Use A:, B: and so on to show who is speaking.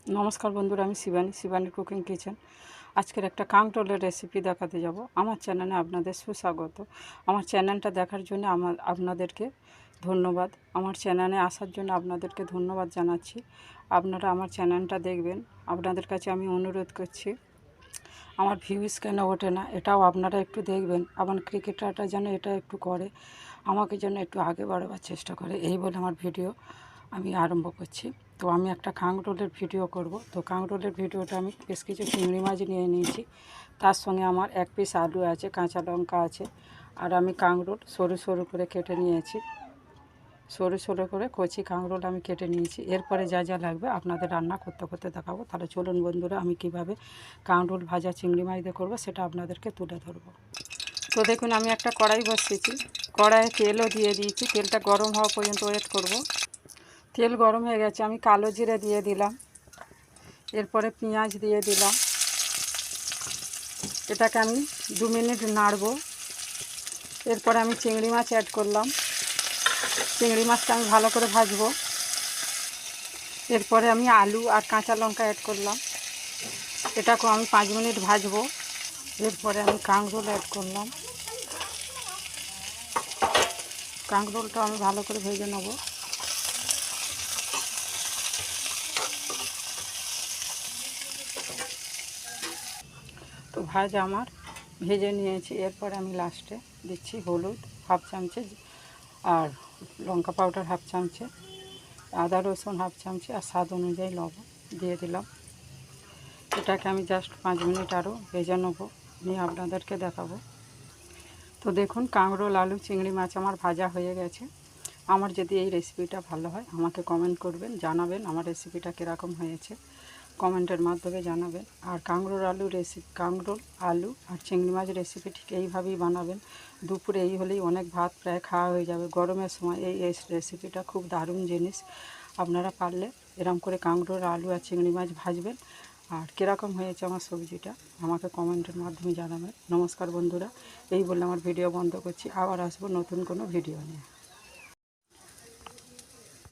A: নমস্কার বন্ধুরা, আমি শিবানী কুকিং কিচেন। আজকের একটা কাঁকরোলের রেসিপি দেখাতে যাব। আমার চ্যানেলে আপনাদের সুস্বাগত। আমার চ্যানেলটা দেখার জন্য আপনাদেরকে ধন্যবাদ। আমার চ্যানেলে আসার জন্য আপনাদেরকে ধন্যবাদ জানাচ্ছি। আপনারা আমার চ্যানেলটা দেখবেন। আপনাদের কাছে আমি অনুরোধ করছি, আমার ভিউজ কেন ওঠে না এটাও আপনারা একটু দেখবেন। আমার ক্রিকেটারটা যেন এটা একটু করে, আমাকে যেন একটু আগে বাড়াবার চেষ্টা করে, এই বলে আমার ভিডিও আমি আরম্ভ করছি। তো আমি একটা কাঁকরোলের ভিডিও করব। তো কাঁকরোলের ভিডিওটা আমি বেশ কিছু চিংড়ি মাছ নিয়ে নিয়েছি, তার সঙ্গে আমার 1 পিস আলু আছে, কাঁচা লঙ্কা আছে, আর আমি কাঁকরোল সরু সরু করে কেটে নিয়েছি। সরু সরু করে কচি কাঁকরোল আমি কেটে নিয়েছি। এরপরে যা যা লাগবে আপনাদের রান্না করতে করতে দেখাবো। তাহলে চলুন বন্ধুরা, আমি কিভাবে কাঁকরোল ভাজা চিংড়ি মাছ দিয়ে করবো সেটা আপনাদেরকে তুলে ধরবো। তো দেখুন, আমি একটা কড়াই বসিয়েছি, কড়াইয়ে তেলও দিয়ে দিয়েছি। তেলটা গরম হওয়া পর্যন্ত ওয়েট করব। তেল গরম হয়ে গেছে, আমি কালো জিরে দিয়ে দিলাম, এরপরে পেঁয়াজ দিয়ে দিলাম। এটাকে আমি 2 মিনিট নাড়ব। এরপরে আমি চিংড়ি মাছ অ্যাড করলাম। চিংড়ি মাছটা আমি ভালো করে ভাজবো। এরপরে আমি আলু আর কাঁচা লঙ্কা অ্যাড করলাম। এটাকেও আমি 5 মিনিট ভাজবো। এরপরে আমি কাঁকরোল অ্যাড করলাম। কাঁকরোলটা আমি ভালো করে ভেজে নেব। তো ভাজা আমার ভেজে নিয়েছি। এরপরে আমি লাস্টে দিচ্ছি হলুদ হাফ চামচে, আর লঙ্কা পাউডার হাফ চামচে, আদা রসুন হাফ চামচে, আর স্বাদ অনুযায়ী লবণ দিয়ে দিলাম। এটাকে আমি জাস্ট 5 মিনিট আরও ভেজে নেবো, নিয়ে আপনাদেরকে দেখাবো। তো দেখুন, কাঁকরোল আলু চিংড়ি মাছ আমার ভাজা হয়ে গেছে। আমার যদি এই রেসিপিটা ভালো হয় আমাকে কমেন্ট করবেন, জানাবেন আমার রেসিপিটা কীরকম হয়েছে, কমেন্টের মাধ্যমে জানাবেন। আর কাঁকরোল আলু আর চিংড়ি মাছ রেসিপি ঠিক এইভাবেই বানাবেন। দুপুরে এই হলেই অনেক ভাত প্রায় খাওয়া হয়ে যাবে। গরমের সময় এই রেসিপিটা খুব দারুণ জিনিস। আপনারা পারলে এরকম করে কাঁকরোল আলু আর চিংড়ি মাছ ভাজবেন। আর কীরকম হয়েছে আমার সবজিটা আমাকে কমেন্টের মাধ্যমে জানাবেন। নমস্কার বন্ধুরা, এই বলে আমার ভিডিও বন্ধ করছি। আবার আসবো নতুন কোনো ভিডিও নিয়ে।